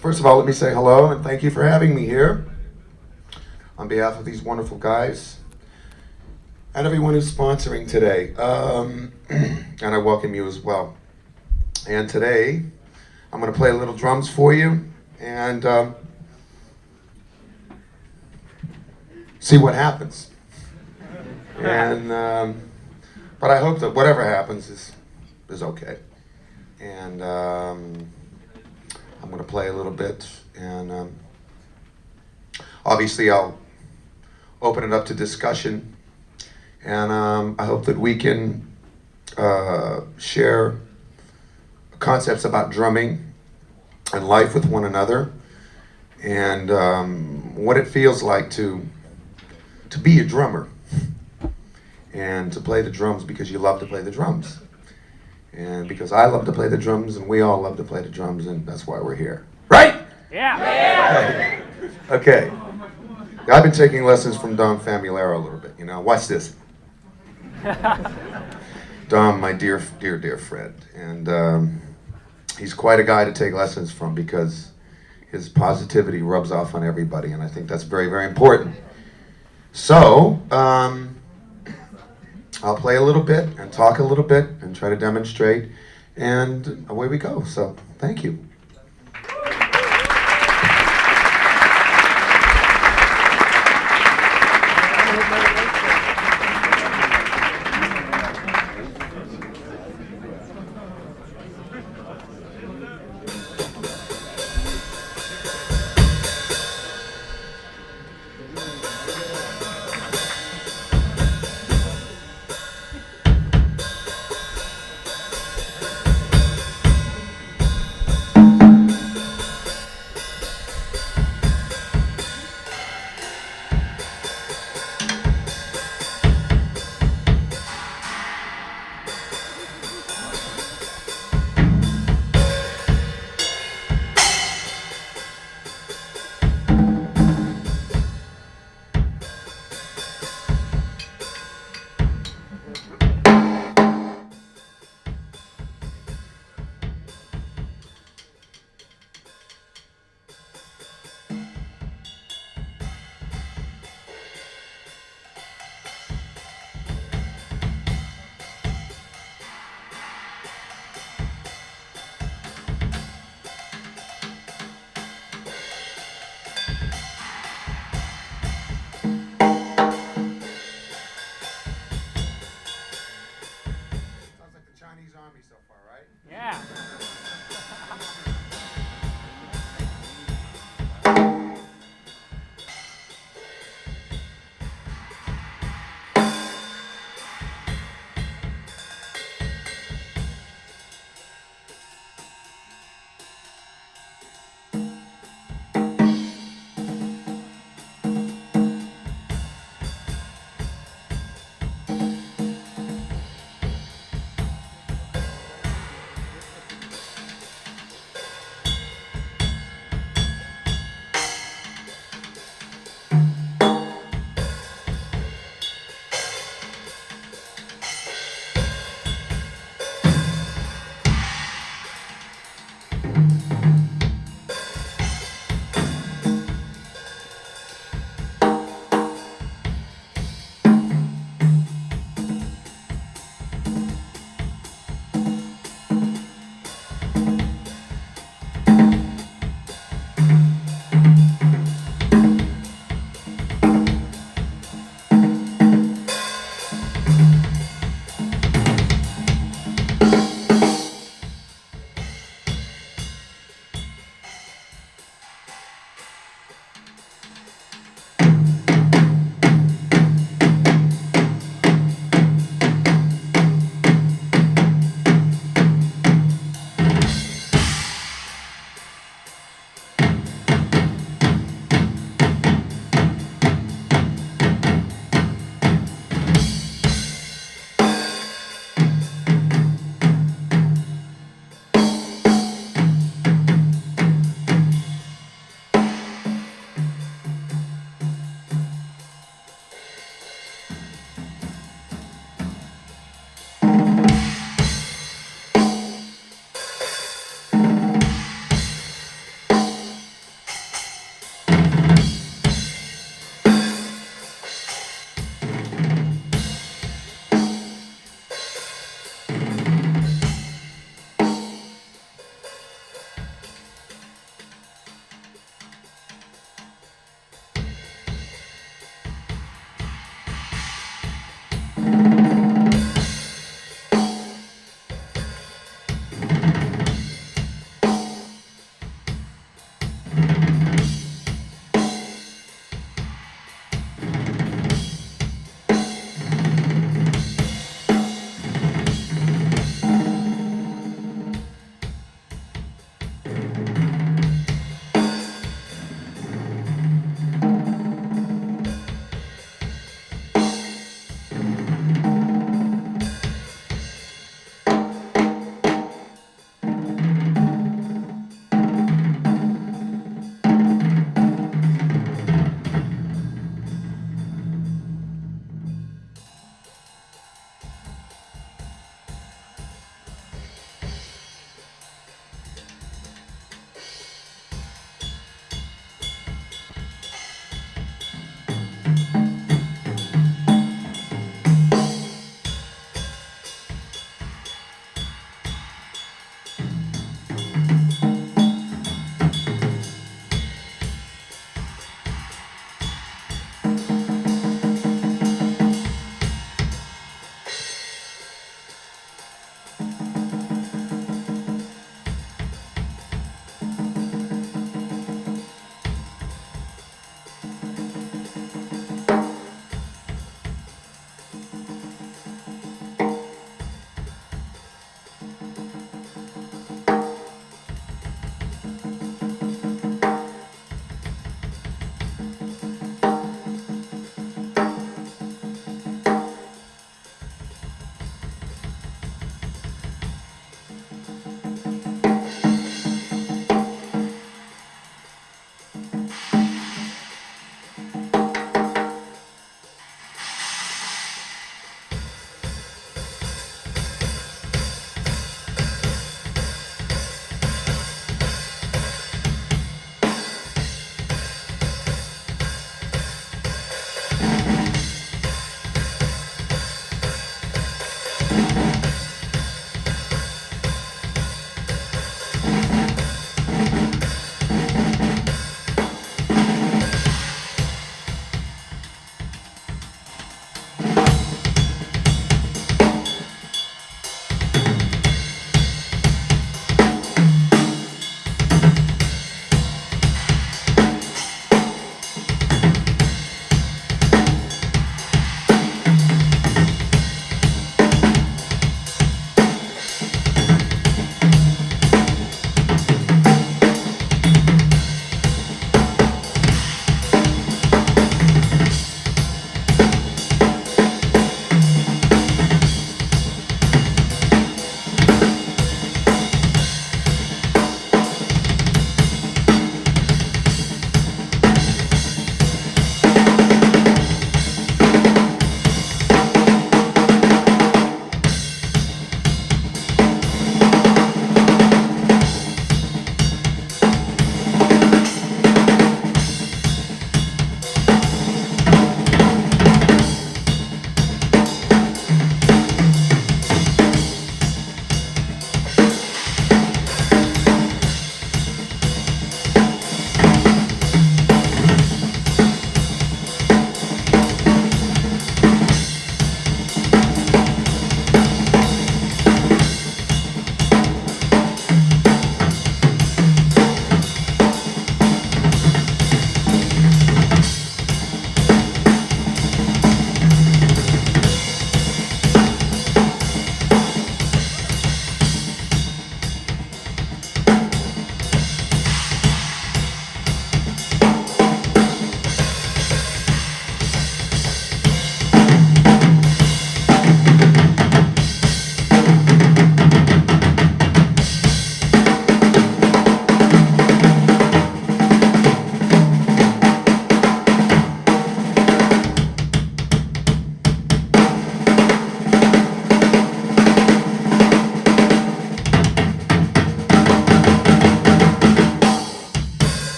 First of all, let me say hello and thank you for having me here on behalf of these wonderful guys and everyone who's sponsoring today. And I welcome you as well. And today, I'm going to play a little drums for you and see what happens. And but I hope that whatever happens is okay. And I'm going to play a little bit, and obviously I'll open it up to discussion, and I hope that we can share concepts about drumming and life with one another, and what it feels like to be a drummer and to play the drums because you love to play the drums. And because I love to play the drums, and we all love to play the drums, and that's why we're here. Right? Yeah. Okay. I've been taking lessons from Dom Famularo a little bit, you know. Watch this. Dom, my dear friend. And he's quite a guy to take lessons from because his positivity rubs off on everybody, and I think that's very, very important. So, I'll play a little bit and talk a little bit and try to demonstrate, and away we go. So, thank you.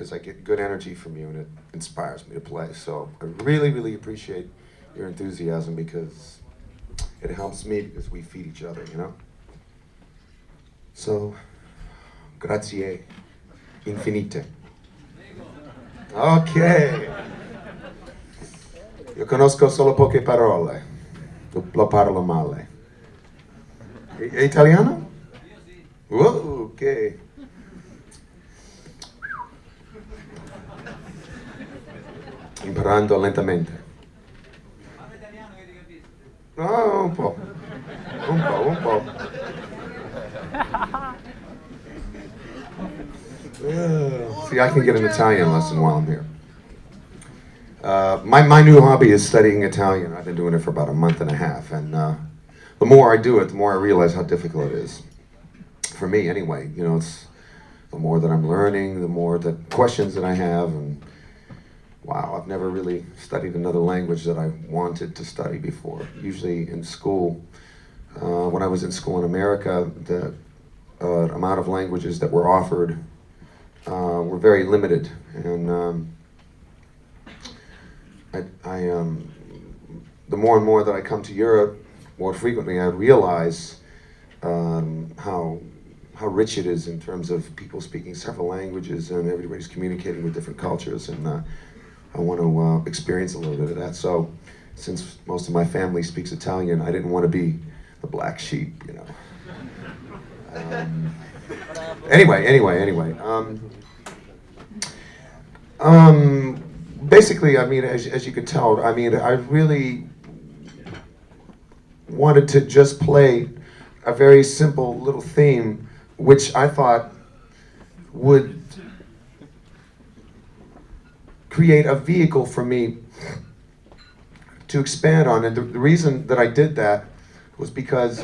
is I get good energy from you, and it inspires me to play. So I really, really appreciate your enthusiasm, because it helps me, because we feed each other, you know? So, grazie infinite. Ok. Io conosco solo poche parole. Lo parlo male. È italiano? Oh, ok. Imparando lentamente. No, un po'. Un po'. See, I can get an Italian lesson while I'm here. My new hobby is studying Italian. I've been doing it for about a month and a half, and the more I do it, the more I realize how difficult it is. For me, anyway. You know, it's the more that I'm learning, the more the questions that I have, and wow, I've never really studied another language that I wanted to study before. Usually in school, when I was in school in America, the amount of languages that were offered were very limited, and the more and more that I come to Europe more frequently, I realize how rich it is in terms of people speaking several languages, and everybody's communicating with different cultures, and I want to experience a little bit of that. So, since most of my family speaks Italian, I didn't want to be the black sheep, you know. Anyway. Basically, I mean, as you could tell, I mean, I really wanted to just play a very simple little theme, which I thought would create a vehicle for me to expand on. And the reason that I did that was because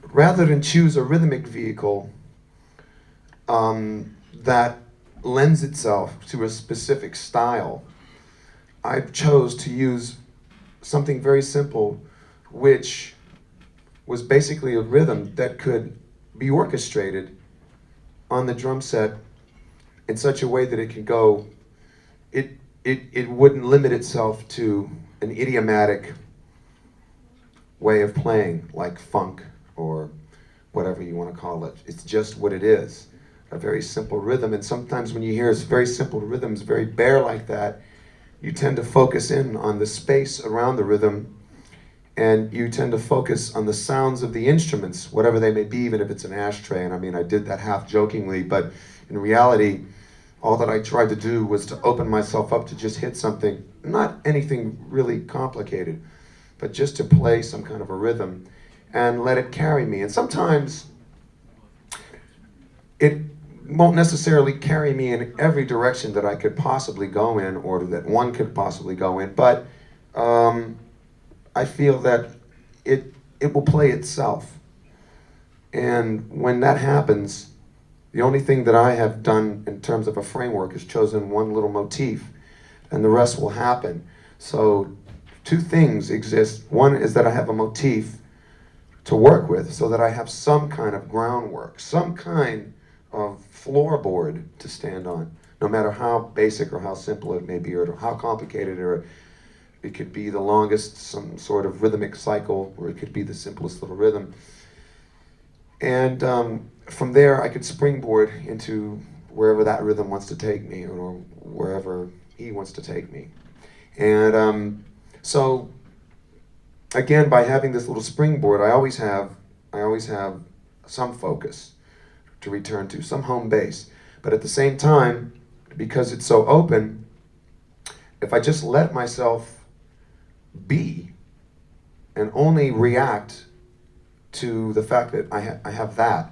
rather than choose a rhythmic vehicle that lends itself to a specific style, I chose to use something very simple, which was basically a rhythm that could be orchestrated on the drum set in such a way that it could go, it wouldn't limit itself to an idiomatic way of playing, like funk or whatever you want to call it. It's just what it is, a very simple rhythm. And sometimes when you hear very simple rhythms, very bare like that, you tend to focus in on the space around the rhythm, and you tend to focus on the sounds of the instruments, whatever they may be, even if it's an ashtray. And I mean, I did that half jokingly, but in reality, all that I tried to do was to open myself up to just hit something, not anything really complicated, but just to play some kind of a rhythm and let it carry me. And sometimes it won't necessarily carry me in every direction that I could possibly go in, or that one could possibly go in, but I feel that it will play itself. And when that happens, the only thing that I have done in terms of a framework is chosen one little motif, and the rest will happen. So two things exist. One is that I have a motif to work with, so that I have some kind of groundwork, some kind of floorboard to stand on, no matter how basic or how simple it may be, or how complicated, or it could be the longest, some sort of rhythmic cycle, or it could be the simplest little rhythm. And from there, I could springboard into wherever that rhythm wants to take me, or wherever he wants to take me. And so, again, by having this little springboard, I always have some focus to return to, some home base. But at the same time, because it's so open, if I just let myself be and only react to the fact that I have that,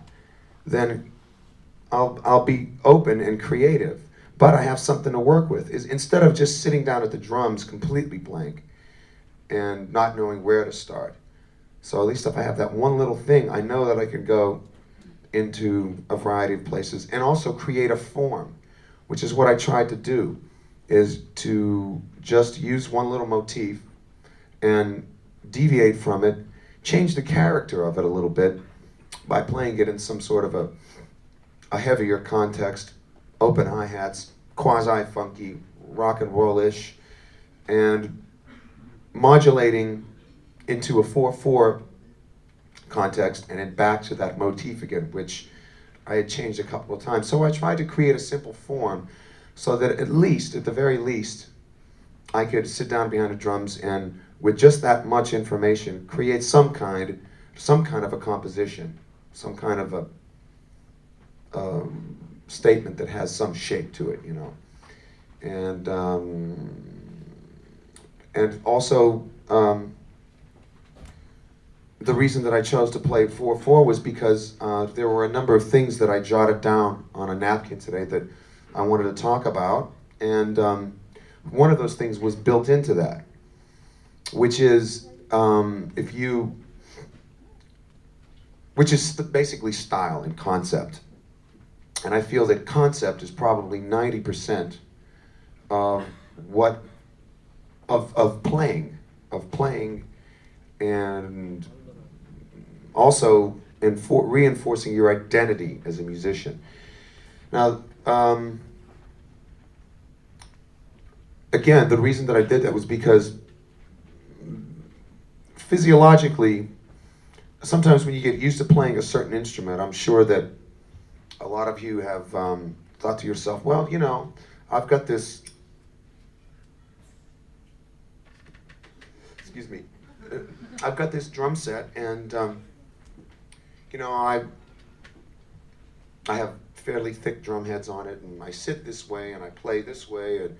then I'll be open and creative. But I have something to work with. Is instead of just sitting down at the drums completely blank and not knowing where to start. So at least if I have that one little thing, I know that I can go into a variety of places and also create a form, which is what I tried to do, is to just use one little motif and deviate from it, change the character of it a little bit by playing it in some sort of a heavier context, open hi-hats, quasi-funky, rock and roll-ish, and modulating into a 4/4 context and then back to that motif again, which I had changed a couple of times. So I tried to create a simple form so that at least, at the very least, I could sit down behind the drums and with just that much information, create some kind of a composition, some kind of a statement that has some shape to it, you know. And also, the reason that I chose to play 4/4 was because there were a number of things that I jotted down on a napkin today that I wanted to talk about, and one of those things was built into that, which is basically style and concept. And I feel that concept is probably 90% of playing, and also reinforcing your identity as a musician. Now, again, the reason that I did that was because physiologically, sometimes when you get used to playing a certain instrument, I'm sure that a lot of you have thought to yourself, well, you know, I've got this, excuse me, I've got this drum set, and you know, I have fairly thick drum heads on it, and I sit this way and I play this way,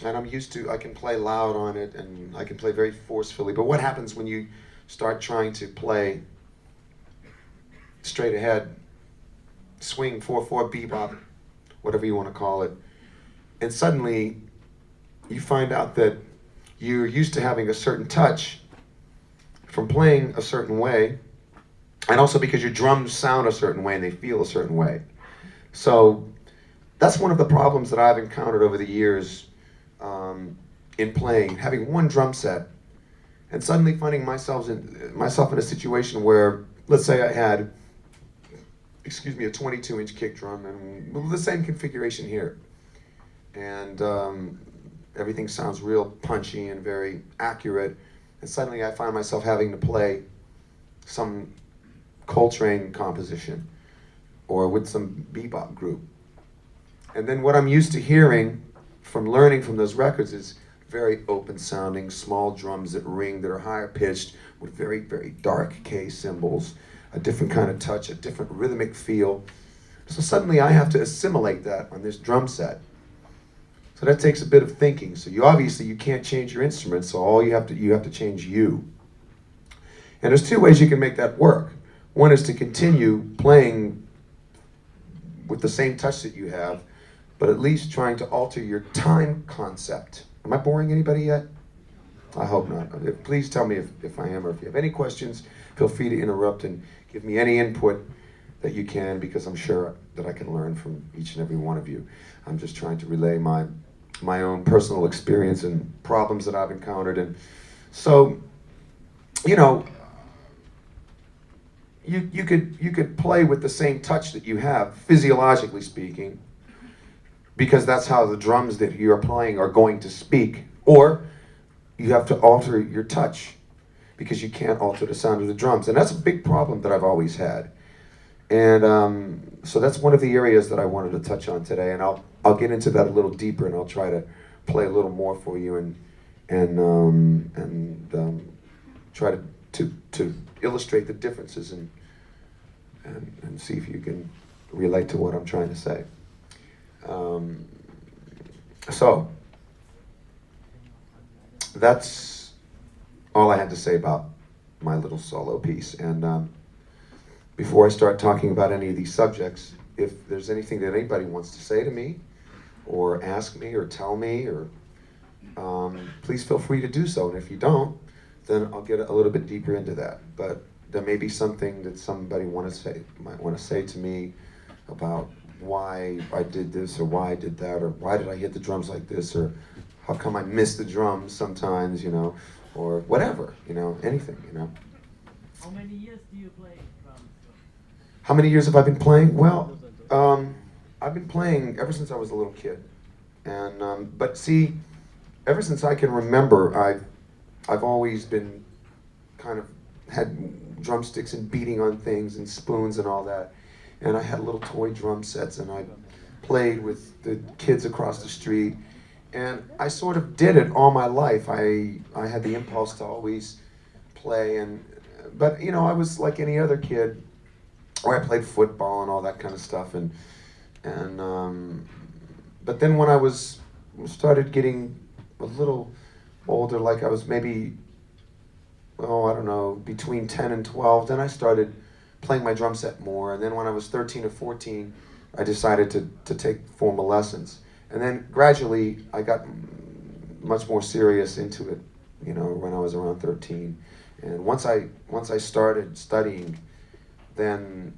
and I'm used to, I can play loud on it and I can play very forcefully. But what happens when you start trying to play straight ahead, swing, 4/4, bebop, whatever you want to call it, and suddenly you find out that you're used to having a certain touch from playing a certain way, and also because your drums sound a certain way and they feel a certain way. So that's one of the problems that I've encountered over the years in playing, having one drum set, and suddenly finding myself in a situation where, let's say I had, excuse me, a 22-inch kick drum and the same configuration here, and everything sounds real punchy and very accurate, and suddenly I find myself having to play some Coltrane composition or with some bebop group. And then what I'm used to hearing from learning from those records is very open sounding, small drums that ring, that are higher pitched with very, very dark K cymbals, a different kind of touch, a different rhythmic feel. So suddenly I have to assimilate that on this drum set. So that takes a bit of thinking. So you can't change your instrument, so all you have to change you. And there's two ways you can make that work. One is to continue playing with the same touch that you have, but at least trying to alter your time concept. Am I boring anybody yet? I hope not. Please tell me if I am, or if you have any questions, feel free to interrupt and give me any input that you can, because I'm sure that I can learn from each and every one of you. I'm just trying to relay my own personal experience and problems that I've encountered. And so, you know, you could play with the same touch that you have, physiologically speaking, because that's how the drums that you're playing are going to speak. Or you have to alter your touch because you can't alter the sound of the drums. And that's a big problem that I've always had. And so that's one of the areas that I wanted to touch on today. And I'll get into that a little deeper, and I'll try to play a little more for you and try to illustrate the differences and see if you can relate to what I'm trying to say. So that's all I had to say about my little solo piece. And before I start talking about any of these subjects, if there's anything that anybody wants to say to me or ask me or tell me, or please feel free to do so. And if you don't, then I'll get a little bit deeper into that. But there may be something that somebody might want to say to me about why I did this, or why I did that, or why did I hit the drums like this, or how come I miss the drums sometimes, you know, or whatever, you know, anything, you know. How many years do you play drums? How many years have I been playing? Well, I've been playing ever since I was a little kid. And but see, ever since I can remember, I've always been kind of had drumsticks and beating on things and spoons and all that. And I had little toy drum sets, and I played with the kids across the street. And I sort of did it all my life. I had the impulse to always play, but you know, I was like any other kid, where I played football and all that kind of stuff. But then when I started getting a little older, like I was maybe, oh, I don't know, between 10 and 12, then I started playing my drum set more. And then when I was 13 or 14, I decided to take formal lessons. And then gradually I got much more serious into it, you know, when I was around 13. And once I started studying, then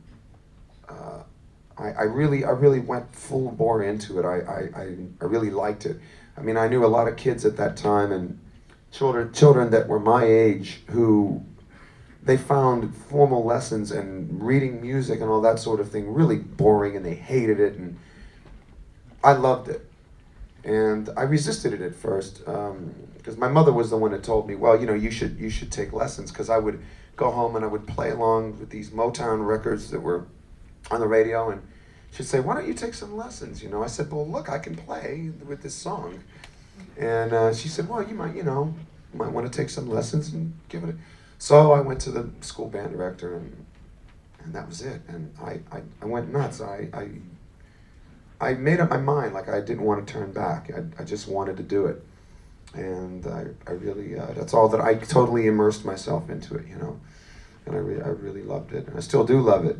I really went full bore into it. I really liked it. I mean, I knew a lot of kids at that time, and children that were my age, who they found formal lessons and reading music and all that sort of thing really boring, and they hated it, and I loved it. And I resisted it at first, because my mother was the one that told me, well, you know, you should take lessons, because I would go home and I would play along with these Motown records that were on the radio, and she'd say, why don't you take some lessons, you know? I said, well, look, I can play with this song. And she said, well, you might want to take some lessons and give it a... So I went to the school band director, and that was it. And I went nuts. I made up my mind, like I didn't want to turn back. I just wanted to do it. And I really, that's all that I totally immersed myself into it, you know. And I really loved it, and I still do love it.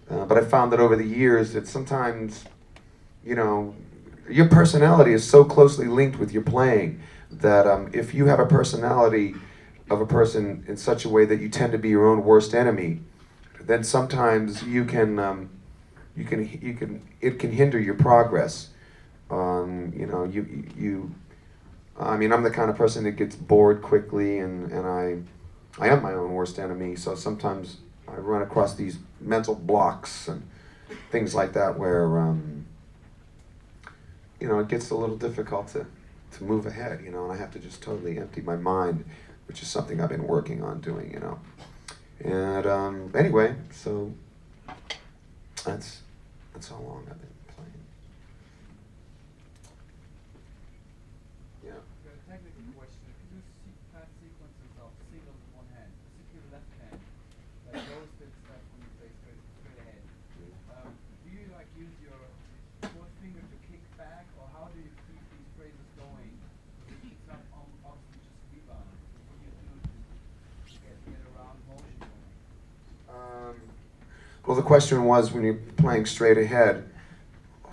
But I found that over the years that sometimes, you know, your personality is so closely linked with your playing that if you have a personality of a person in such a way that you tend to be your own worst enemy, then sometimes it can hinder your progress. You know, I mean, I'm the kind of person that gets bored quickly, and I am my own worst enemy. So sometimes I run across these mental blocks and things like that where, you know, it gets a little difficult to move ahead, you know, and I have to just totally empty my mind, which is something I've been working on doing, you know. And anyway, so that's how long I've been playing. Yeah. A technical question. If you do fast sequences of singles in one hand, particularly left hand, like those bits that when you play straight ahead, do you like use your fourth finger to kick back, or how do you keep these phrases going? It's not obviously just rebound. What do you do to get around motion going? Well, the question was, when you're playing straight ahead,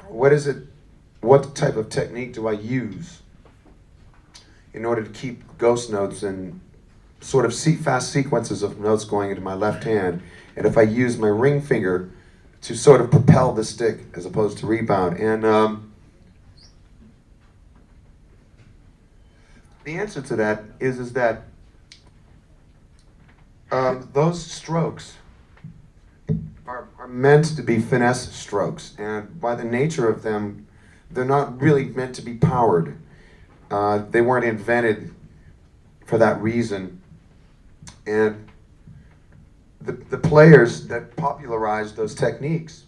what type of technique do I use in order to keep ghost notes and sort of fast sequences of notes going into my left hand, and if I use my ring finger to sort of propel the stick as opposed to rebound? And the answer to that is that those strokes are meant to be finesse strokes, and by the nature of them, they're not really meant to be powered. They weren't invented for that reason. And the players that popularized those techniques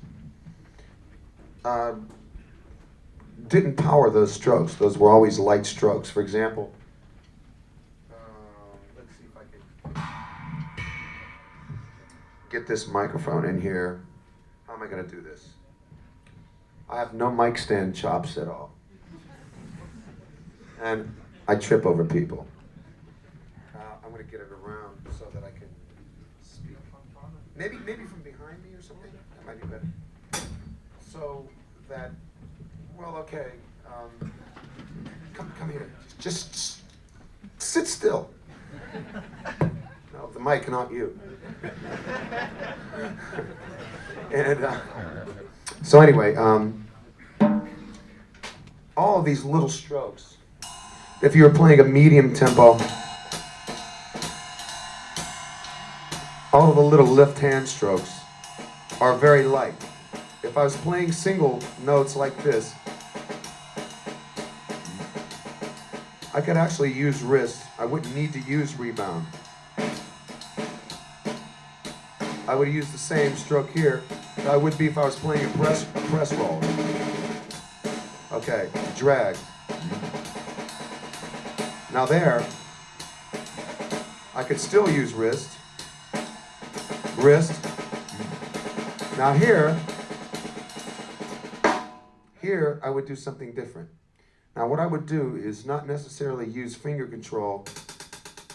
didn't power those strokes. Those were always light strokes. For example, let's see if I can get this microphone in here. How am I going to do this? I have no mic stand chops at all. And I trip over people. I'm going to get it around so that I can speak. Maybe from behind me or something? That might be better. So that, well, okay. Come here. Just sit still. No, the mic, not you. And so anyway, all of these little strokes, if you were playing a medium tempo, all of the little left hand strokes are very light. If I was playing single notes like this, I could actually use wrist. I wouldn't need to use rebound. I would use the same stroke here that I would be if I was playing a press roll. Okay, drag. Now there, I could still use wrist. Wrist. Now here I would do something different. Now what I would do is not necessarily use finger control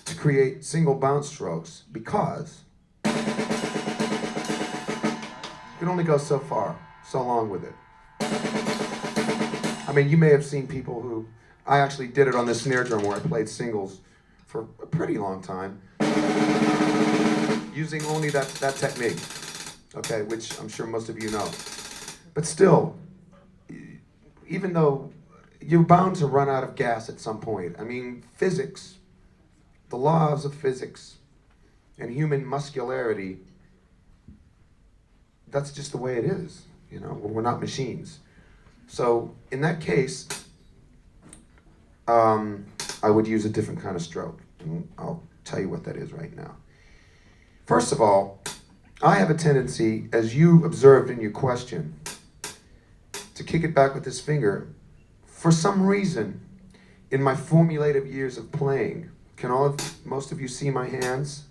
to create single bounce strokes, because you can only go so far, so long with it. I mean, you may have seen people who, I actually did it on this snare drum where I played singles for a pretty long time, using only that technique, okay, which I'm sure most of you know. But still, even though you're bound to run out of gas at some point, I mean, physics, the laws of physics and human muscularity, that's just the way it is, you know, we're not machines. So in that case, I would use a different kind of stroke, and I'll tell you what that is right now. First of all, I have a tendency, as you observed in your question, to kick it back with this finger. For some reason, in my formulative years of playing, most of you see my hands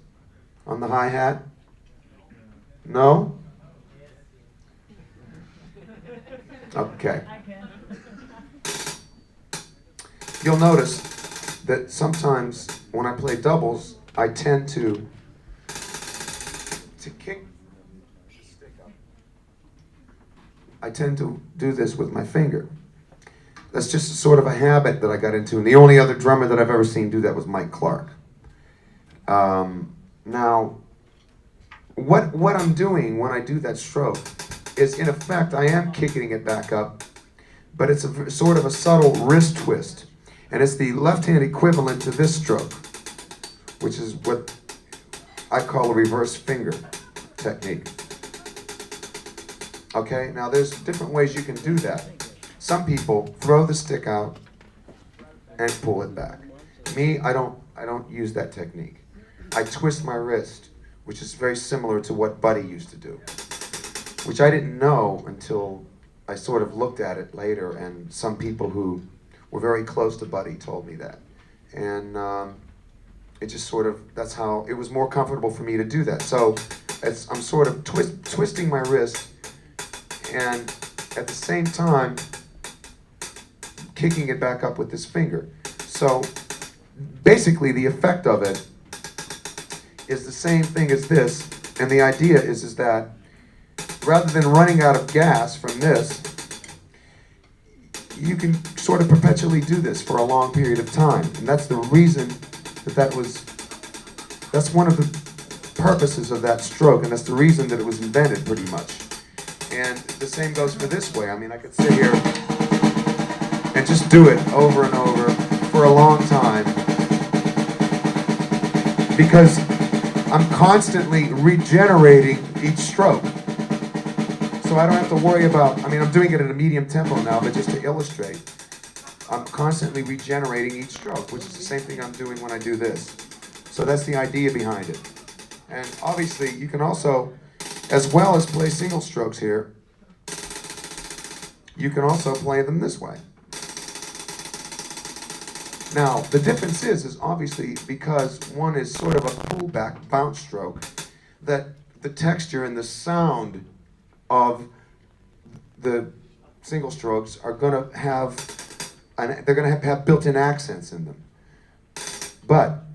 on the hi-hat? No? Okay. You'll notice that sometimes when I play doubles, I tend to kick the stick up. I tend to do this with my finger. That's just sort of a habit that I got into, and the only other drummer that I've ever seen do that was Mike Clark. Now, what I'm doing when I do that stroke is, in effect, I am kicking it back up, but it's sort of a subtle wrist twist, and it's the left-hand equivalent to this stroke, which is what I call a reverse finger technique. Okay, now there's different ways you can do that. Some people throw the stick out and pull it back. Me, I don't use that technique. I twist my wrist, which is very similar to what Buddy used to do, which I didn't know until I sort of looked at it later, and some people who were very close to Buddy told me that. And it just sort of, that's how, it was more comfortable for me to do that. So I'm sort of twisting my wrist, and at the same time, kicking it back up with this finger. So basically the effect of it is the same thing as this, and the idea is that rather than running out of gas from this, you can sort of perpetually do this for a long period of time. And that's the reason that's one of the purposes of that stroke, and that's the reason that it was invented, pretty much. And the same goes for this way. I mean, I could sit here and just do it over and over for a long time, because I'm constantly regenerating each stroke. So I don't have to worry about, I mean, I'm doing it at a medium tempo now, but just to illustrate, I'm constantly regenerating each stroke, which is the same thing I'm doing when I do this. So that's the idea behind it. And obviously, you can also, as well as play single strokes here, you can also play them this way. Now, the difference is obviously because one is sort of a pullback bounce stroke, that the texture and the sound of the single strokes are going to have, they're going to have built-in accents in them. But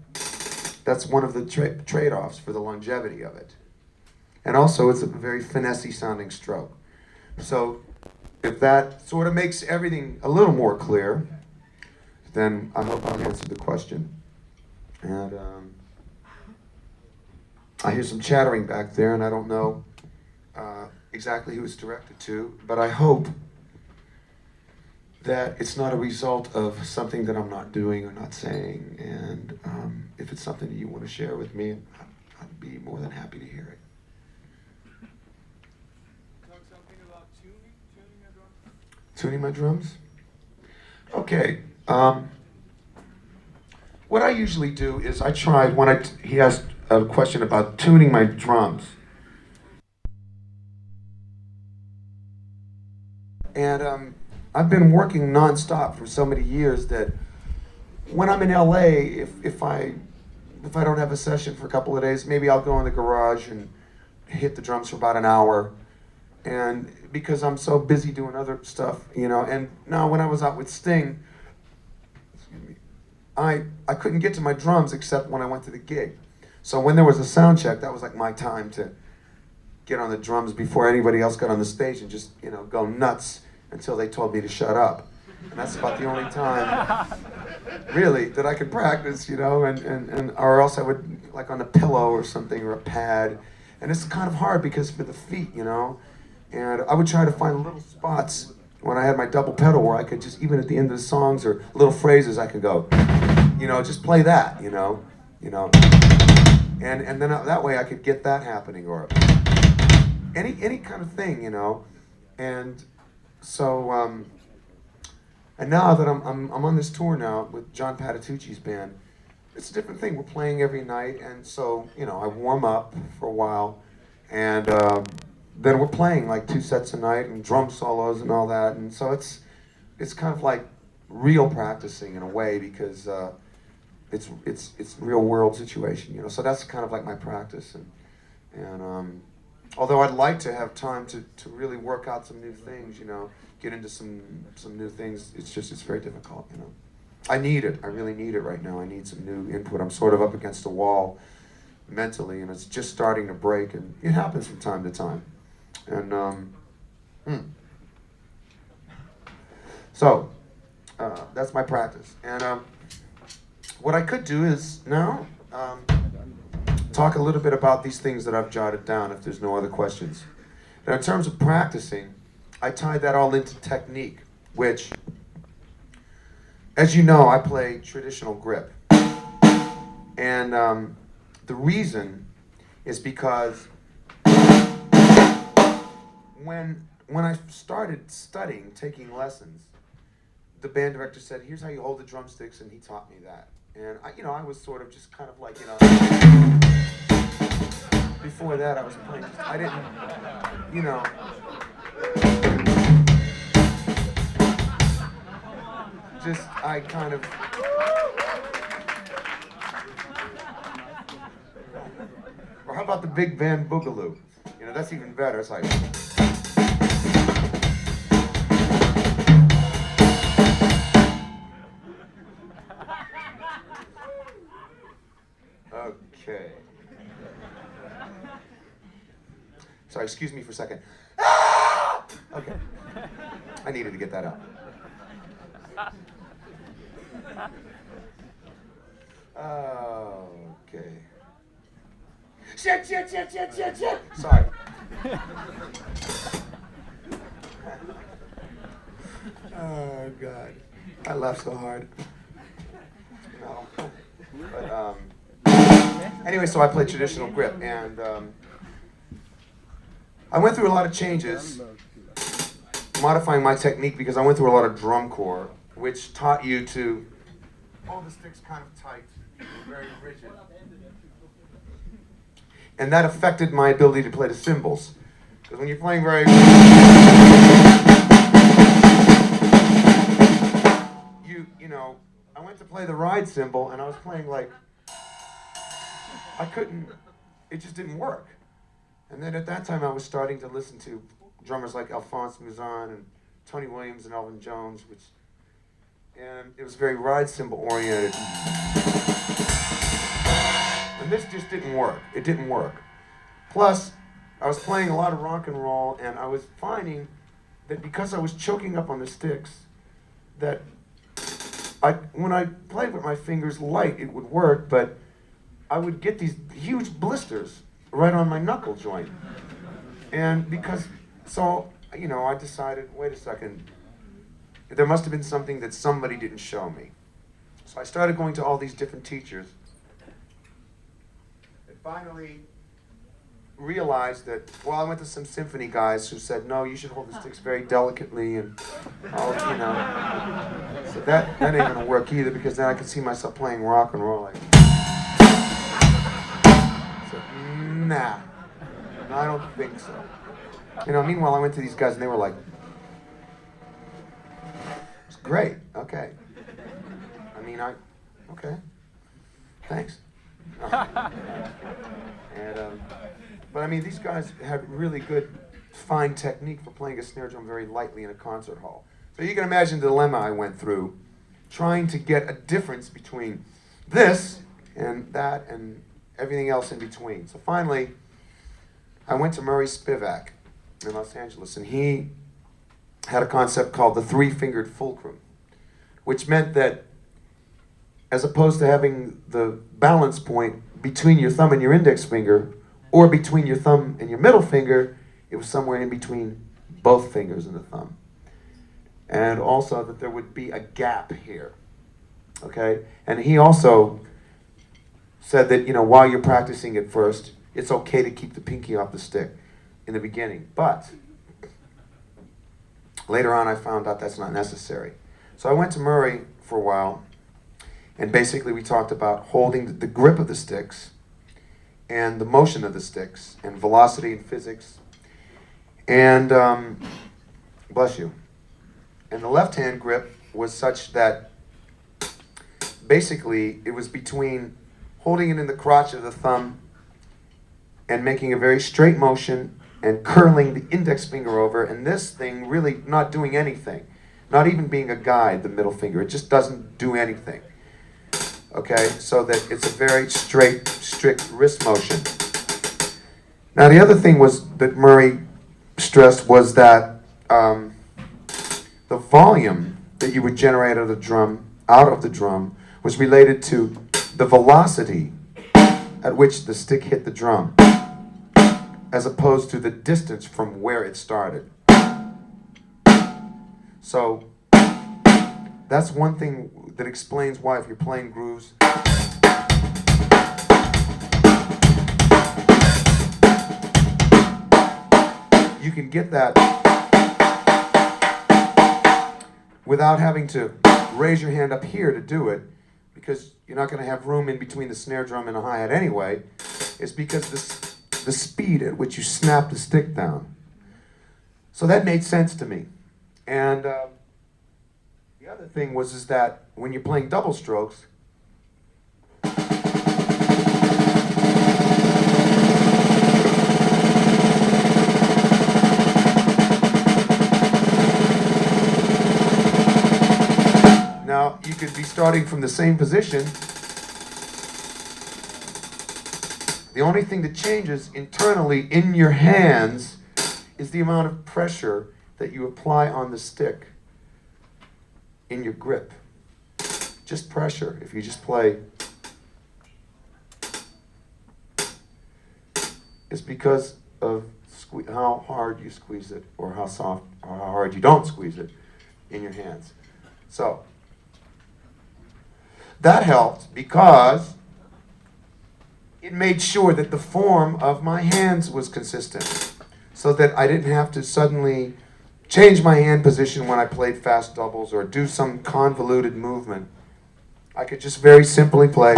that's one of the trade-offs for the longevity of it. And also, it's a very finessey sounding stroke. So if that sort of makes everything a little more clear, then I hope I've answered the question. And I hear some chattering back there, and I don't know exactly who it's directed to, but I hope that it's not a result of something that I'm not doing or not saying. And if it's something that you want to share with me, I'd be more than happy to hear it. Tuning my drums? Okay. What I usually do is I try, he asked a question about tuning my drums. And I've been working nonstop for so many years that when I'm in LA, if I don't have a session for a couple of days, maybe I'll go in the garage and hit the drums for about an hour. And because I'm so busy doing other stuff, you know, and now when I was out with Sting, I couldn't get to my drums except when I went to the gig. So when there was a sound check, that was like my time to get on the drums before anybody else got on the stage and just, you know, go nuts until they told me to shut up. And that's about the only time, really, that I could practice, you know, and or else I would, like on a pillow or something, or a pad. And it's kind of hard because for the feet, you know, and I would try to find little spots when I had my double pedal where I could just, even at the end of the songs or little phrases, I could go, you know, just play that, you know. And then that way I could get that happening, or any kind of thing, you know. And so, and now that I'm on this tour now with John Patitucci's band, it's a different thing. We're playing every night, and so, you know, I warm up for a while, and then we're playing like 2 sets a night and drum solos and all that, and so it's kind of like real practicing in a way, because it's real world situation, you know. So that's kind of like my practice, and although I'd like to have time to really work out some new things, you know, get into some new things, it's very difficult, you know. I need it. I really need it right now. I need some new input. I'm sort of up against a wall mentally, and it's just starting to break, and it happens from time to time. And so that's my practice. And what I could do is now talk a little bit about these things that I've jotted down, if there's no other questions. Now, in terms of practicing, I tied that all into technique, which, as you know, I play traditional grip. And the reason is because when I started studying, taking lessons, the band director said, here's how you hold the drumsticks, and he taught me that. And I was sort of just kind of like, you know, before that I was playing, I didn't, you know, I kind of, or how about the big band boogaloo? You know, that's even better. It's like, okay. Sorry, excuse me for a second. Ah! Okay. I needed to get that out. Okay. Shit. Sorry. Oh, God. I laughed so hard. No. But, anyway, so I played traditional grip, and I went through a lot of changes, modifying my technique, because I went through a lot of drum corps, which taught you to hold the sticks kind of tight, very rigid. And that affected my ability to play the cymbals. Because when you're playing very... You know, I went to play the ride cymbal, and I was playing like... I couldn't... It just didn't work. And then at that time, I was starting to listen to drummers like Alphonse Mouzon and Tony Williams and Elvin Jones, and it was very ride cymbal oriented. And this just didn't work. It didn't work. Plus, I was playing a lot of rock and roll, and I was finding that because I was choking up on the sticks, that when I played with my fingers light, it would work, but I would get these huge blisters right on my knuckle joint. And so, you know, I decided, wait a second, there must have been something that somebody didn't show me. So I started going to all these different teachers. And finally, realized that, well, I went to some symphony guys who said, no, you should hold the sticks very delicately, and so that ain't gonna work either, because then I could see myself playing rock and roll like. So, nah, I don't think so. Meanwhile, I went to these guys and they were like, it's great, okay. Okay, thanks. But these guys have really good, fine technique for playing a snare drum very lightly in a concert hall. So you can imagine the dilemma I went through, trying to get a difference between this and that and everything else in between. So finally, I went to Murray Spivak in Los Angeles, and he had a concept called the three-fingered fulcrum, which meant that as opposed to having the balance point between your thumb and your index finger, or between your thumb and your middle finger, it was somewhere in between both fingers and the thumb. And also that there would be a gap here, okay? And he also said that, while you're practicing at first, it's okay to keep the pinky off the stick in the beginning. But later on, I found out that's not necessary. So I went to Murray for a while, and basically we talked about holding the grip of the sticks and the motion of the sticks and velocity and physics. And, bless you. And the left-hand grip was such that basically it was between holding it in the crotch of the thumb and making a very straight motion and curling the index finger over, and this thing really not doing anything. Not even being a guide, the middle finger. It just doesn't do anything. Okay, so that it's a very straight, strict wrist motion. Now the other thing was that Murray stressed was that the volume that you would generate out of the drum was related to the velocity at which the stick hit the drum, as opposed to the distance from where it started. So that's one thing that explains why if you're playing grooves, you can get that without having to raise your hand up here to do it, because you're not going to have room in between the snare drum and the hi-hat anyway. It's because the speed at which you snap the stick down. So that made sense to me. And the other thing is that when you're playing double strokes, now you could be starting from the same position. The only thing that changes internally in your hands is the amount of pressure that you apply on the stick in your grip. Just pressure. If you just play, it's because of how hard you squeeze it, or how soft or how hard you don't squeeze it in your hands. So that helped because it made sure that the form of my hands was consistent, so that I didn't have to suddenly change my hand position when I played fast doubles or do some convoluted movement. I could just very simply play.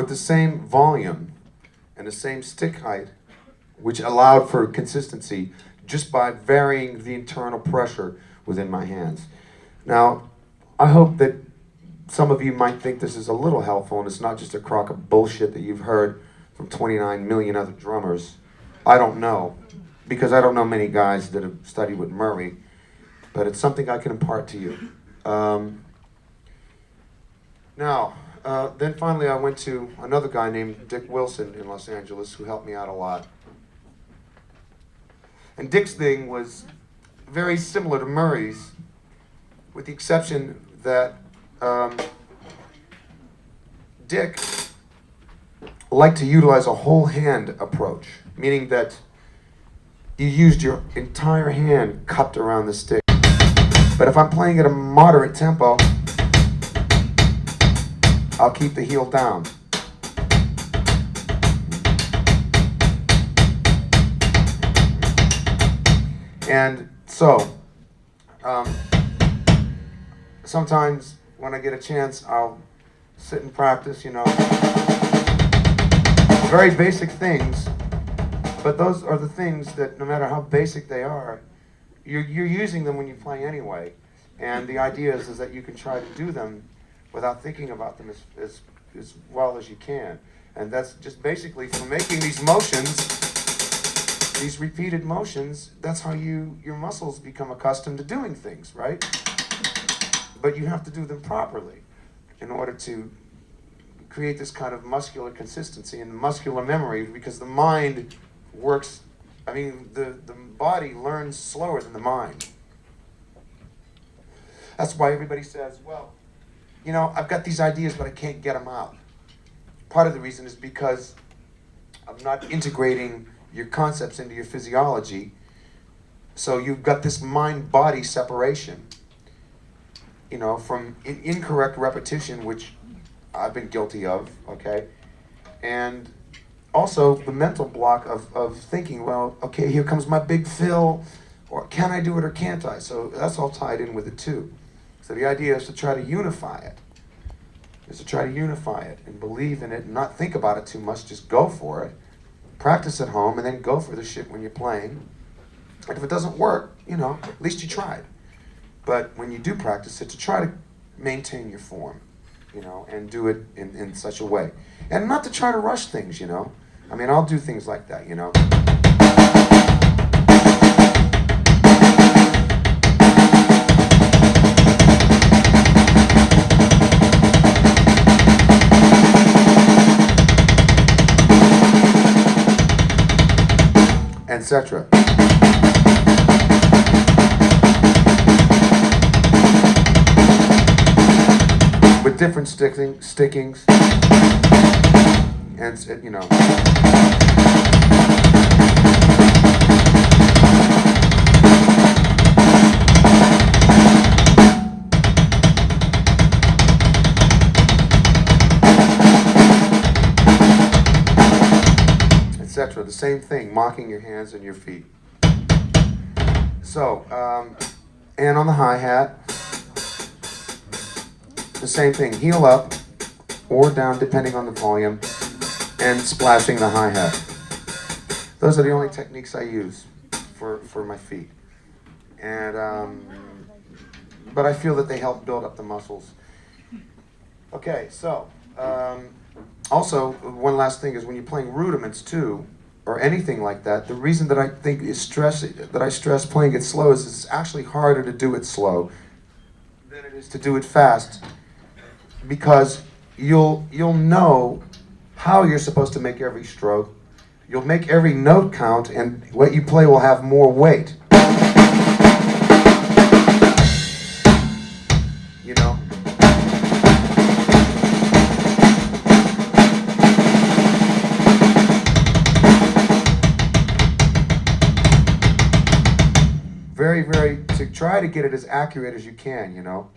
The same volume and the same stick height, which allowed for consistency just by varying the internal pressure within my hands. Now, I hope that some of you might think this is a little helpful and it's not just a crock of bullshit that you've heard from 29 million other drummers. I don't know, because I don't know many guys that have studied with Murray, but it's something I can impart to you. Now, then finally I went to another guy named Dick Wilson in Los Angeles who helped me out a lot. And Dick's thing was very similar to Murray's, with the exception that Dick liked to utilize a whole hand approach, meaning that you used your entire hand cupped around the stick. But if I'm playing at a moderate tempo, I'll keep the heel down. And so, sometimes when I get a chance, I'll sit and practice, you know, very basic things, but those are the things that no matter how basic they are, you're using them when you play anyway. And the idea is that you can try to do them without thinking about them as well as you can. And that's just basically for making these motions, these repeated motions, that's how your muscles become accustomed to doing things, right? But you have to do them properly in order to create this kind of muscular consistency and muscular memory, because the mind works, I mean, the body learns slower than the mind. That's why everybody says, well, you know, I've got these ideas, but I can't get them out. Part of the reason is because I'm not integrating your concepts into your physiology. So you've got this mind-body separation, you know, from incorrect repetition, which I've been guilty of, okay? And also the mental block of thinking, well, okay, here comes my big fill, or can I do it or can't I? So that's all tied in with it too. So the idea is to try to unify it. And believe in it and not think about it too much, just go for it. Practice at home and then go for the shit when you're playing. And if it doesn't work, you know, at least you tried. But when you do practice it, to try to maintain your form, you know, and do it in such a way. And not to try to rush things, you know. I mean, I'll do things like that, you know. Etc. With different stickings, and you know. Etc. The same thing, mocking your hands and your feet. So, and on the hi-hat, the same thing, heel up or down depending on the volume, and splashing the hi-hat. Those are the only techniques I use for my feet. And, but I feel that they help build up the muscles. Okay, so, also, one last thing is when you're playing rudiments too, or anything like that, the reason that I think I stress playing it slow is it's actually harder to do it slow than it is to do it fast, because you'll know how you're supposed to make every stroke. You'll make every note count, and what you play will have more weight. You know? Very, to try to get it as accurate as you can, you know.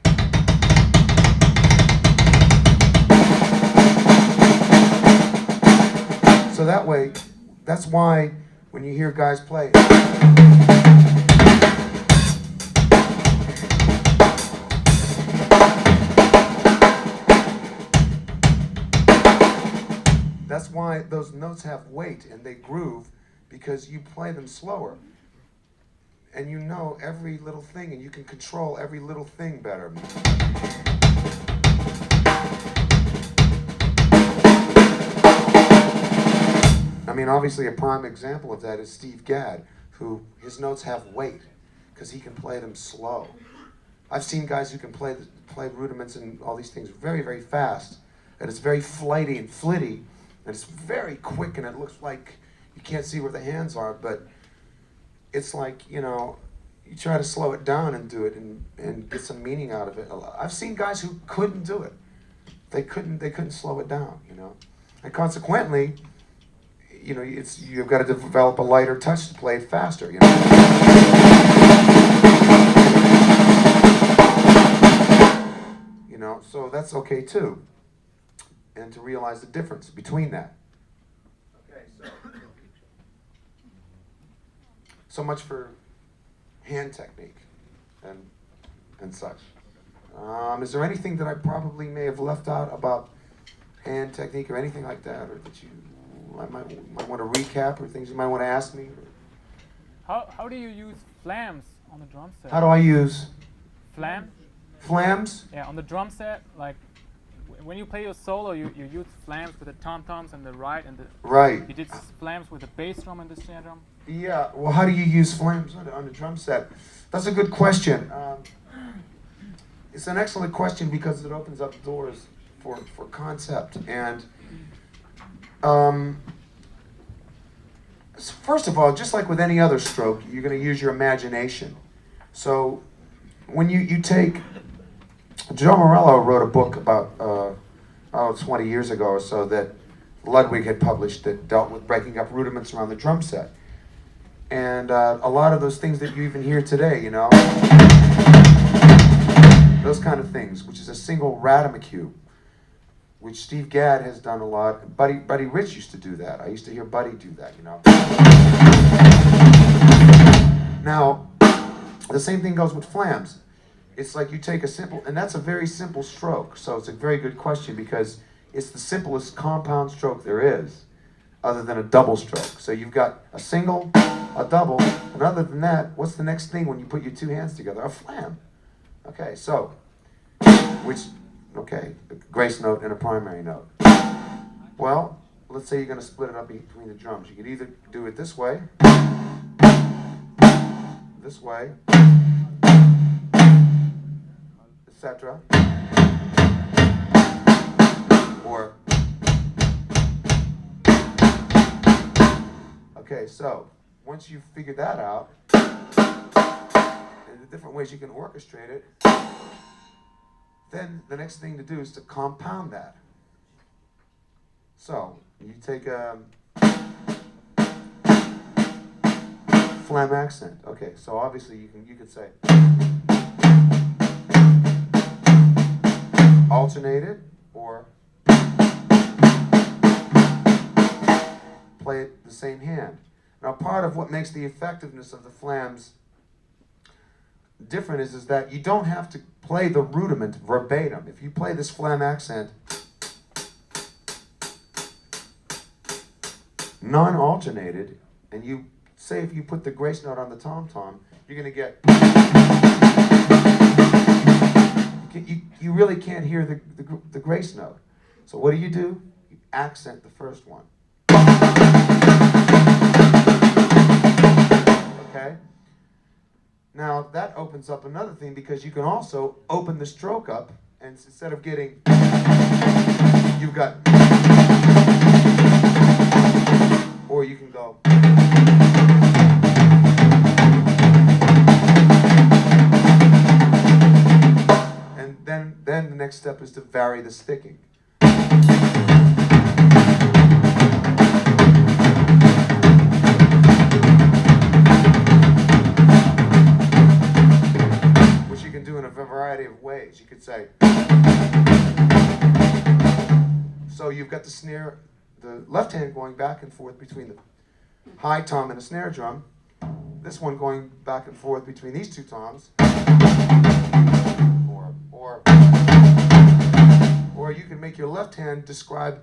So that way, that's why when you hear guys play, that's why those notes have weight and they groove, because you play them slower. And you know every little thing, and you can control every little thing better. I mean, obviously a prime example of that is Steve Gadd, who his notes have weight because he can play them slow. I've seen guys who can play rudiments and all these things very, very fast, and it's very flighty and flitty, and it's very quick, and it looks like you can't see where the hands are, but it's like, you know, you try to slow it down and do it and get some meaning out of it. I've seen guys who couldn't do it. They couldn't slow it down, you know. And consequently, you know, you've got to develop a lighter touch to play it faster, you know. You know, so that's okay too. And to realize the difference between that. Okay, so much for hand technique and such. Is there anything that I probably may have left out about hand technique or anything like that, or that I might want to recap, or things you might want to ask me? How do you use flams on the drum set? How do I use Flam? flams? Yeah, on the drum set, like when you play your solo, you use flams with the tom-toms and the right and the... Right. You did flams with the bass drum and the snare drum? Yeah, well, how do you use flams on the drum set? That's a good question. It's an excellent question because it opens up doors for concept. And first of all, just like with any other stroke, you're going to use your imagination. So when you take... Joe Morello wrote a book about 20 years ago or so that Ludwig had published that dealt with breaking up rudiments around the drum set. And a lot of those things that you even hear today, you know, those kind of things, which is a single Radamacue, which Steve Gadd has done a lot. Buddy Rich used to do that. I used to hear Buddy do that, you know. Now, the same thing goes with flams. It's like you take a simple, and that's a very simple stroke, so it's a very good question because it's the simplest compound stroke there is, other than a double stroke. So you've got a single, a double, and other than that, what's the next thing when you put your two hands together? A flam. Okay, so, a grace note and a primary note. Well, let's say you're going to split it up between the drums. You could either do it this way, etc. Or, okay, so once you've figured that out, and the different ways you can orchestrate it, then the next thing to do is to compound that. So you take a flam accent. Okay, so obviously you could say alternated or play it the same hand. Now, part of what makes the effectiveness of the flams different is that you don't have to play the rudiment verbatim. If you play this flam accent non-alternated, and you say if you put the grace note on the tom-tom, you're going to get... You really can't hear the grace note. So what do? You accent the first one. Okay? Now that opens up another thing because you can also open the stroke up, and instead of getting, you've got, or you can go. Then the next step is to vary the sticking. Which you can do in a variety of ways. You could say, so you've got the snare, the left hand going back and forth between the high tom and the snare drum. This one going back and forth between these two toms. Or you can make your left hand describe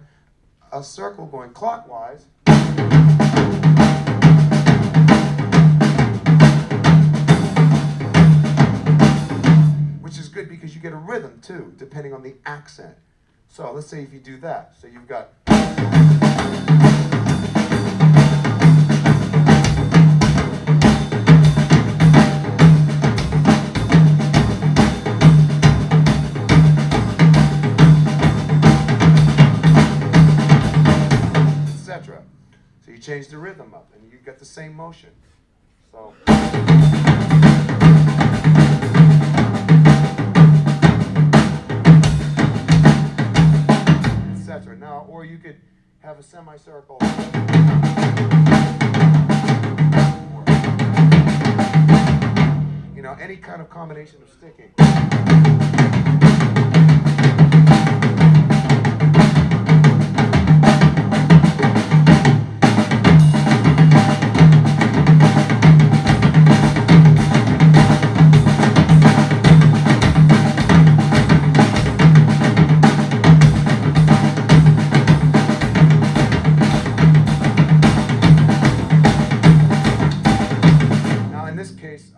a circle going clockwise. Which is good because you get a rhythm too, depending on the accent. So let's say if you do that. So you've got... change the rhythm up, and you get the same motion. So. Etc. Now, or you could have a semicircle. Or, you know, any kind of combination of sticking.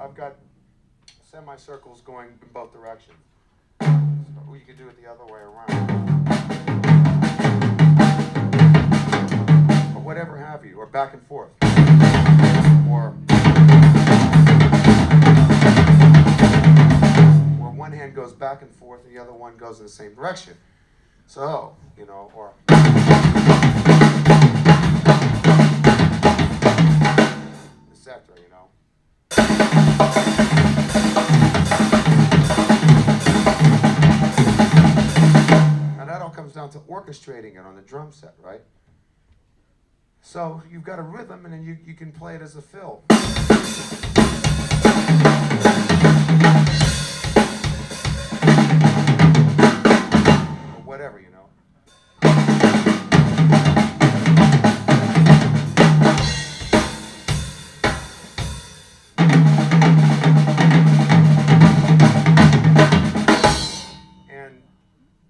I've got semicircles going in both directions. So you could do it the other way around. Or whatever have you, or back and forth. Or where one hand goes back and forth and the other one goes in the same direction. So, you know, or etc., you know. Now that all comes down to orchestrating it on the drum set, right? So you've got a rhythm, and then you can play it as a fill. Or whatever, you know.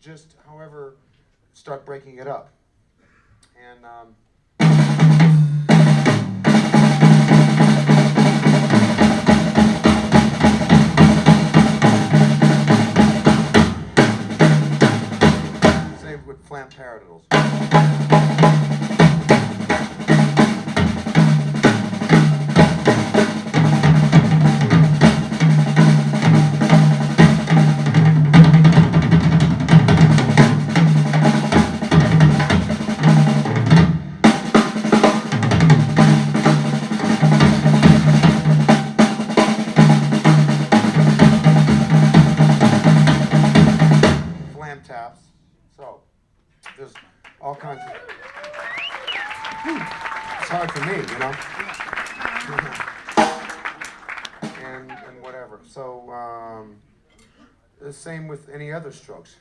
Just, however, start breaking it up. And same with flam paradiddles. Taps. So there's all kinds of. It's hard for me, you know. and whatever. So the same with any other strokes.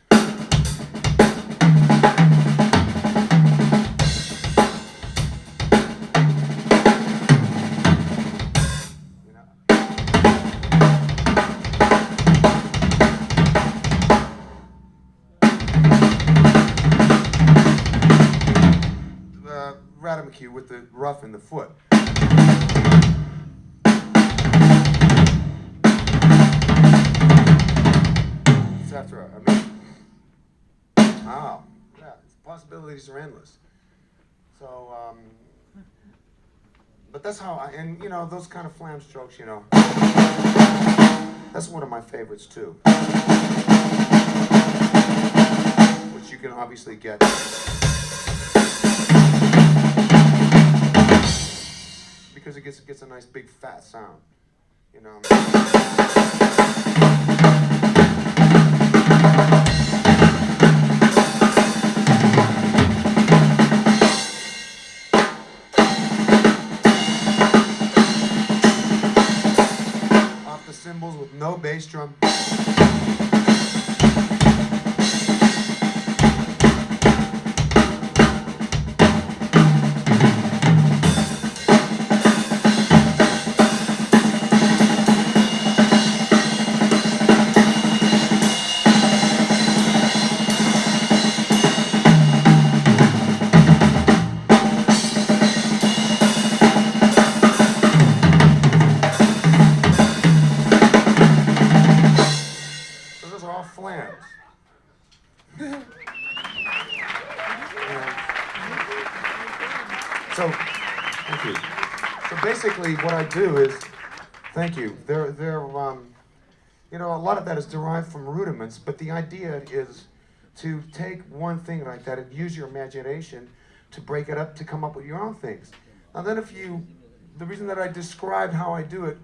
With the rough in the foot. Etc. I mean, wow, yeah, possibilities are endless. So, but that's how and you know, those kind of flam strokes, you know, that's one of my favorites too. Which you can obviously get. Because it gets a nice big fat sound, you know. Off the cymbals with no bass drum. Flams. So, thank you. So basically, what I do is, thank you. They're you know, a lot of that is derived from rudiments, but the idea is to take one thing like that and use your imagination to break it up to come up with your own things. Now then the reason that I described how I do it,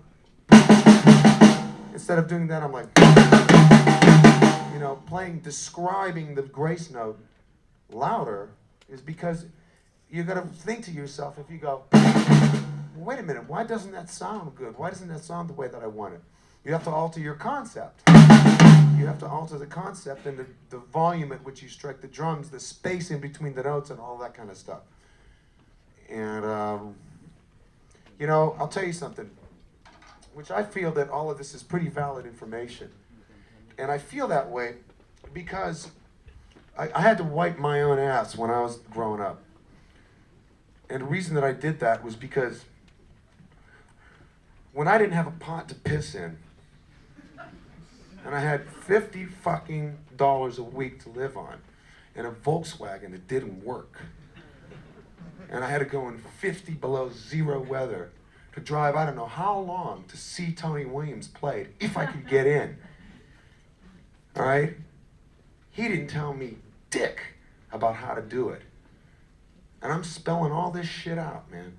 instead of doing that, I'm like, describing the grace note louder is because you got to think to yourself, if you go, wait a minute, why doesn't that sound good? Why doesn't that sound the way that I want it? You have to alter your concept. You have to alter the concept and the volume at which you strike the drums, the space in between the notes and all that kind of stuff. And, I'll tell you something, which I feel that all of this is pretty valid information. And I feel that way because I had to wipe my own ass when I was growing up. And the reason that I did that was because when I didn't have a pot to piss in, and I had $50 fucking a week to live on, and a Volkswagen that didn't work, and I had to go in 50 below zero weather to drive I don't know how long to see Tony Williams played, if I could get in. All right? He didn't tell me dick about how to do it. And I'm spelling all this shit out, man.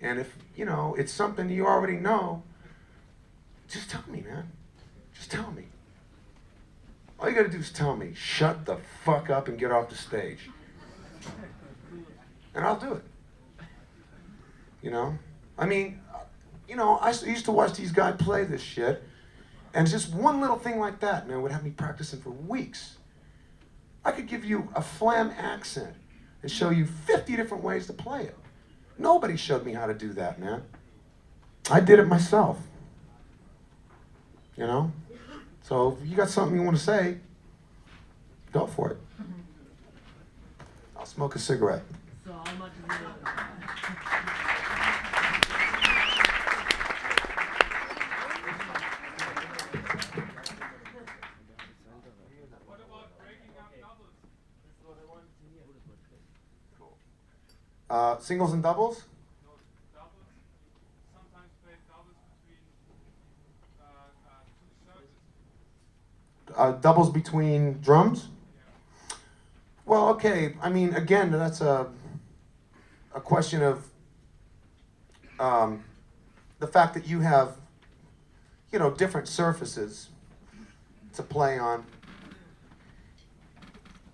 And if, it's something you already know, just tell me, man. Just tell me. All you gotta do is tell me, shut the fuck up and get off the stage. And I'll do it. I used to watch these guys play this shit, and just one little thing like that, man, would have me practicing for weeks. I could give you a flam accent and show you 50 different ways to play it. Nobody showed me how to do that, man. I did it myself. So if you got something you want to say, go for it. I'll smoke a cigarette. So how much is it? What about breaking up doubles? That's what I wanted to hear. Singles and doubles? No, doubles. You sometimes play doubles between two surfaces. Doubles between drums? Well, okay. Again, that's a question of the fact that you have, different surfaces to play on.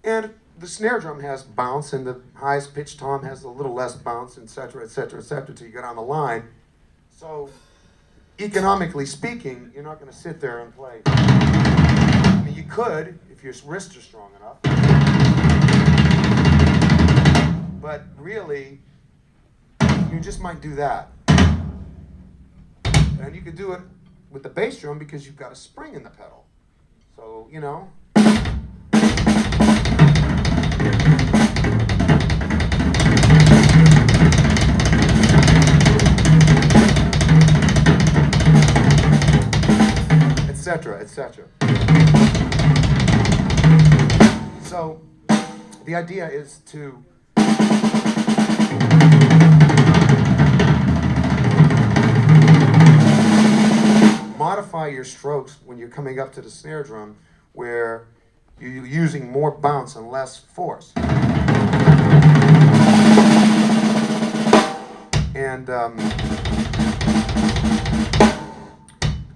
And the snare drum has bounce, and the highest pitched tom has a little less bounce, et cetera, till you get on the line. So, economically speaking, you're not going to sit there and play. You could, if your wrists are strong enough. But really, you just might do that. And you could do it with the bass drum because you've got a spring in the pedal. So, etc. So the idea is to modify your strokes when you're coming up to the snare drum where you're using more bounce and less force. And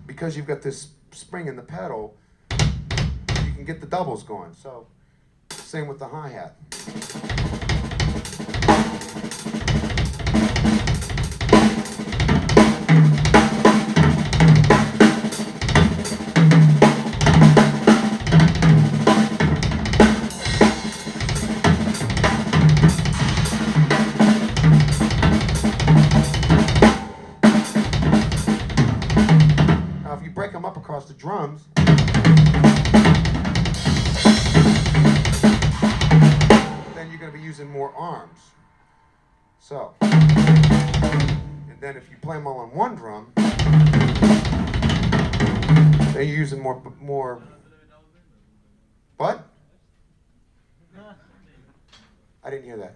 because you've got this spring in the pedal, you can get the doubles going. So, same with the hi-hat. Now, if you break them up across the drums, then you're going to be using more arms. So, and then if you play them all on one drum, then you're using more. What? I didn't hear that.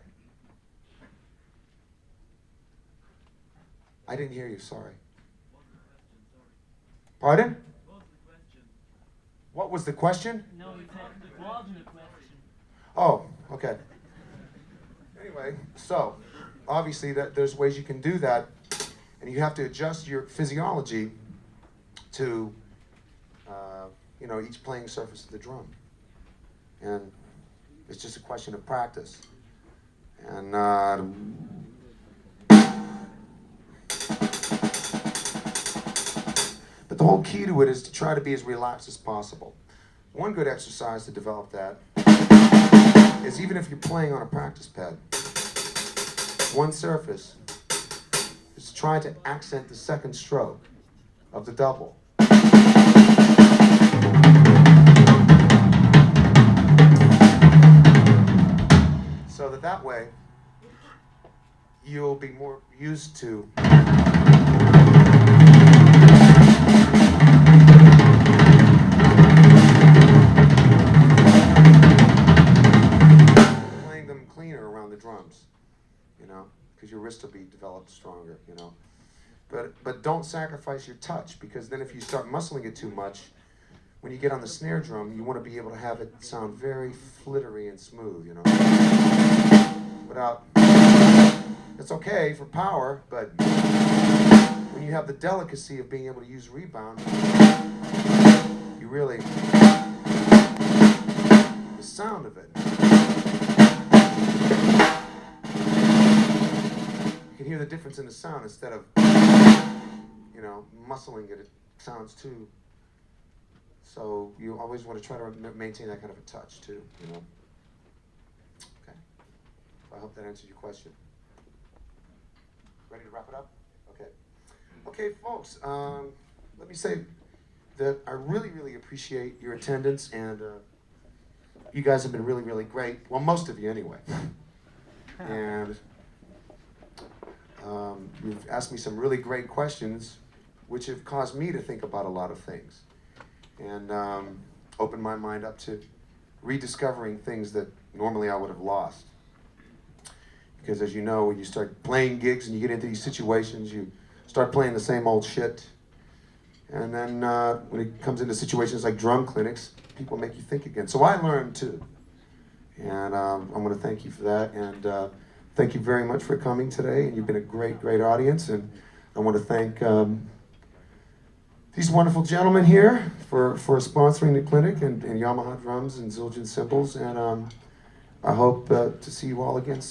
I didn't hear you, sorry. Pardon? What was the question? No, he said it wasn't a question. Oh, okay. Anyway, so, obviously there's ways you can do that, and you have to adjust your physiology to each playing surface of the drum. And it's just a question of practice. And but the whole key to it is to try to be as relaxed as possible. One good exercise to develop that is, even if you're playing on a practice pad, one surface is to try to accent the second stroke of the double. So that way, you'll be more used to playing them cleaner around the drums, because your wrist will be developed stronger, But don't sacrifice your touch, because then if you start muscling it too much, when you get on the snare drum, you want to be able to have it sound very flittery and smooth, Without, it's okay for power, but when you have the delicacy of being able to use rebound, you really, the sound of it, you can hear the difference in the sound instead of, muscling it. It sounds too. So you always want to try to maintain that kind of a touch too, Okay. So I hope that answers your question. Ready to wrap it up? Okay. Okay, folks. Let me say that I really, really appreciate your attendance, and you guys have been really, really great. Well, most of you anyway. And you've asked me some really great questions, which have caused me to think about a lot of things, and opened my mind up to rediscovering things that normally I would have lost. Because as you know, when you start playing gigs and you get into these situations, you start playing the same old shit. And then when it comes into situations like drum clinics, people make you think again. So I learned too. And I want to thank you for that. And thank you very much for coming today. And you've been a great, great audience. And I want to thank these wonderful gentlemen here for sponsoring the clinic, and Yamaha drums and Zildjian cymbals. And I hope to see you all again soon.